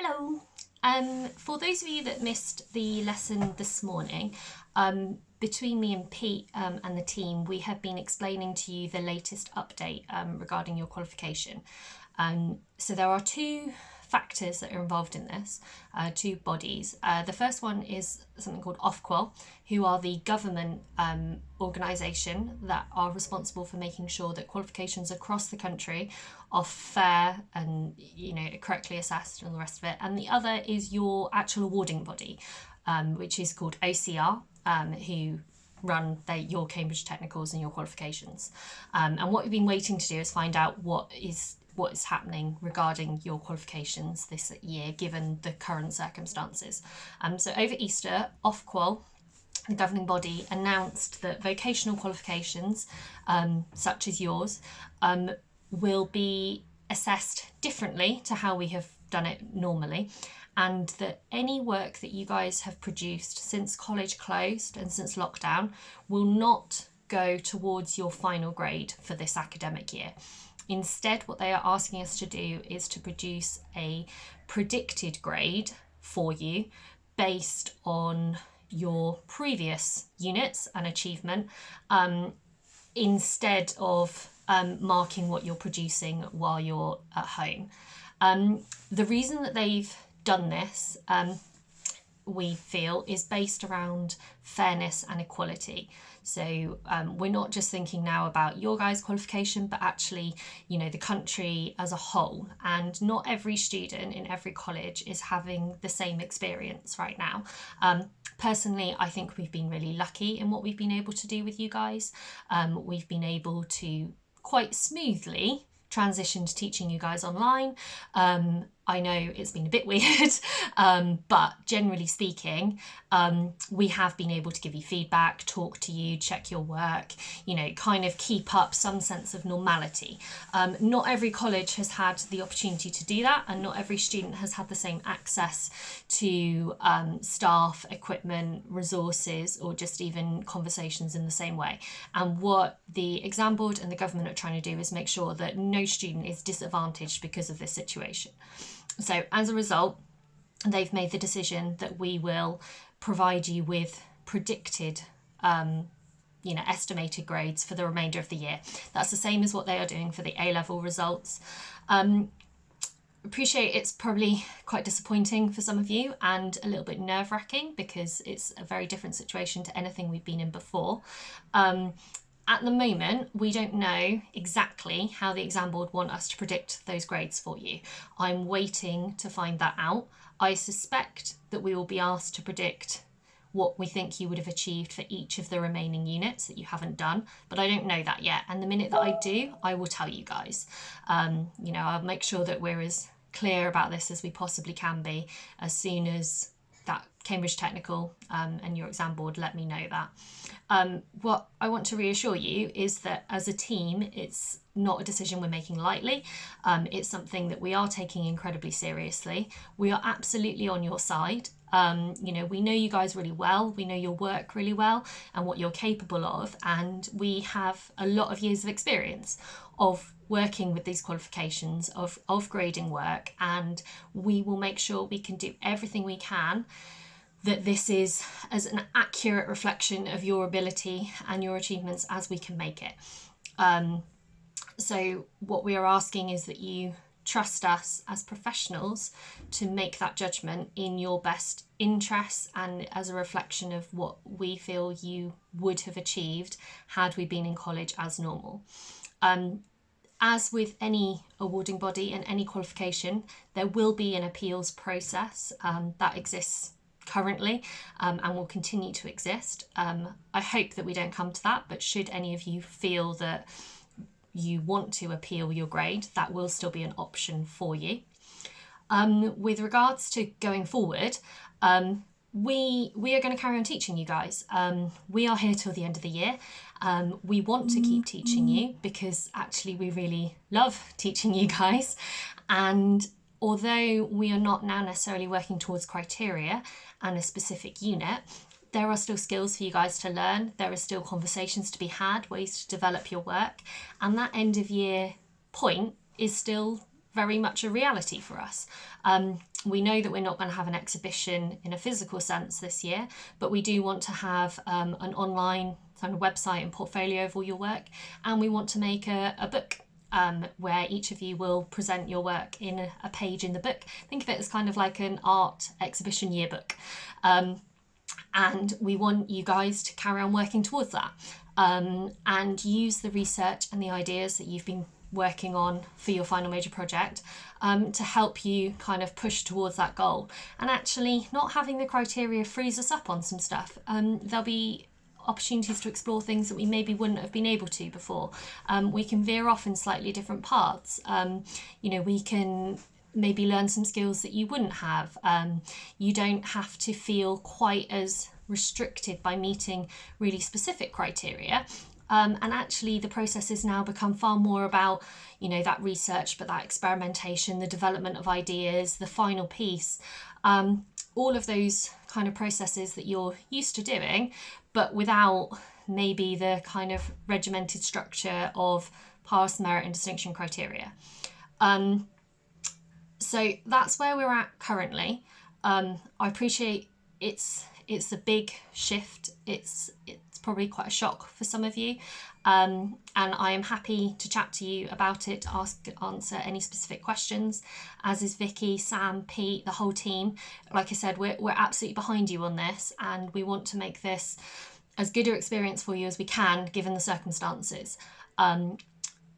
Hello. For those of you that missed the lesson this morning, between me and Pete and the team, we have been explaining to you the latest update regarding your qualification. So there are two factors that are involved in this, two bodies. The first one is something called Ofqual, who are the government organisation that are responsible for making sure that qualifications across the country are fair and correctly assessed and all the rest of it. And the other is your actual awarding body, which is called OCR, who run your Cambridge Technicals and your qualifications. And what we've been waiting to do is find out what is happening regarding your qualifications this year, given the current circumstances. So over Easter, Ofqual, the governing body, announced that vocational qualifications, such as yours, will be assessed differently to how we have done it normally, and that any work that you guys have produced since college closed and since lockdown will not go towards your final grade for this academic year. Instead, what they are asking us to do is to produce a predicted grade for you based on your previous units and achievement, instead of marking what you're producing while you're at home. The reason that they've done this, we feel, is based around fairness and equality. So we're not just thinking now about your guys' qualification, but actually, the country as a whole. And not every student in every college is having the same experience right now. Personally, I think we've been really lucky in what we've been able to do with you guys. We've been able to quite smoothly transition to teaching you guys online. I know it's been a bit weird, but generally speaking, we have been able to give you feedback, talk to you, check your work, kind of keep up some sense of normality. Not every college has had the opportunity to do that, and not every student has had the same access to staff, equipment, resources, or just even conversations in the same way. And what the exam board and the government are trying to do is make sure that no student is disadvantaged because of this situation. So as a result, they've made the decision that we will provide you with predicted, estimated grades for the remainder of the year. That's the same as what they are doing for the A-level results. Appreciate it's probably quite disappointing for some of you and a little bit nerve-wracking because it's a very different situation to anything we've been in before. At the moment, we don't know exactly how the exam board want us to predict those grades for you. I'm waiting to find that out. I suspect that we will be asked to predict what we think you would have achieved for each of the remaining units that you haven't done, but I don't know that yet. And the minute that I do, I will tell you guys. I'll make sure that we're as clear about this as we possibly can be as soon as that Cambridge Technical and your exam board let me know that. What I want to reassure you is that as a team, it's not a decision we're making lightly. It's something that we are taking incredibly seriously. We are absolutely on your side. We know you guys really well. We know your work really well and what you're capable of. And we have a lot of years of experience of working with these qualifications, of grading work. And we will make sure we can do everything we can that this is as an accurate reflection of your ability and your achievements as we can make it. So what we are asking is that you trust us as professionals to make that judgment in your best interests and as a reflection of what we feel you would have achieved had we been in college as normal. As with any awarding body and any qualification, there will be an appeals process that exists currently and will continue to exist. I hope that we don't come to that, but should any of you feel that you want to appeal your grade, that will still be an option for you. With regards to going forward, we are going to carry on teaching you guys. We are here till the end of the year. We want to keep teaching you because actually we really love teaching you guys. And although we are not now necessarily working towards criteria and a specific unit, there are still skills for you guys to learn. There are still conversations to be had, ways to develop your work. And that end of year point is still very much a reality for us. We know that we're not going to have an exhibition in a physical sense this year, but we do want to have an online kind of website and portfolio of all your work, and we want to make a book where each of you will present your work in a page in the book. Think of it as kind of like an art exhibition yearbook. And we want you guys to carry on working towards that, and use the research and the ideas that you've been working on for your final major project to help you kind of push towards that goal. And actually, not having the criteria frees us up on some stuff. There'll be opportunities to explore things that we maybe wouldn't have been able to before. We can veer off in slightly different paths. We can maybe learn some skills that you wouldn't have. You don't have to feel quite as restricted by meeting really specific criteria. And actually the process has now become far more about, that research, but that experimentation, the development of ideas, the final piece, all of those kind of processes that you're used to doing, but without maybe the kind of regimented structure of pass, merit and distinction criteria. So that's where we're at currently. I appreciate it's a big shift. It's probably quite a shock for some of you. And I am happy to chat to you about it, answer any specific questions, as is Vicky, Sam, Pete, the whole team. Like I said, we're absolutely behind you on this, and we want to make this as good an experience for you as we can, given the circumstances.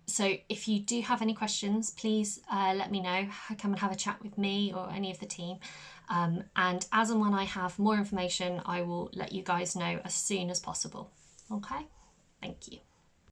So if you do have any questions, please let me know. Come and have a chat with me or any of the team. And as and when I have more information, I will let you guys know as soon as possible. Okay, thank you.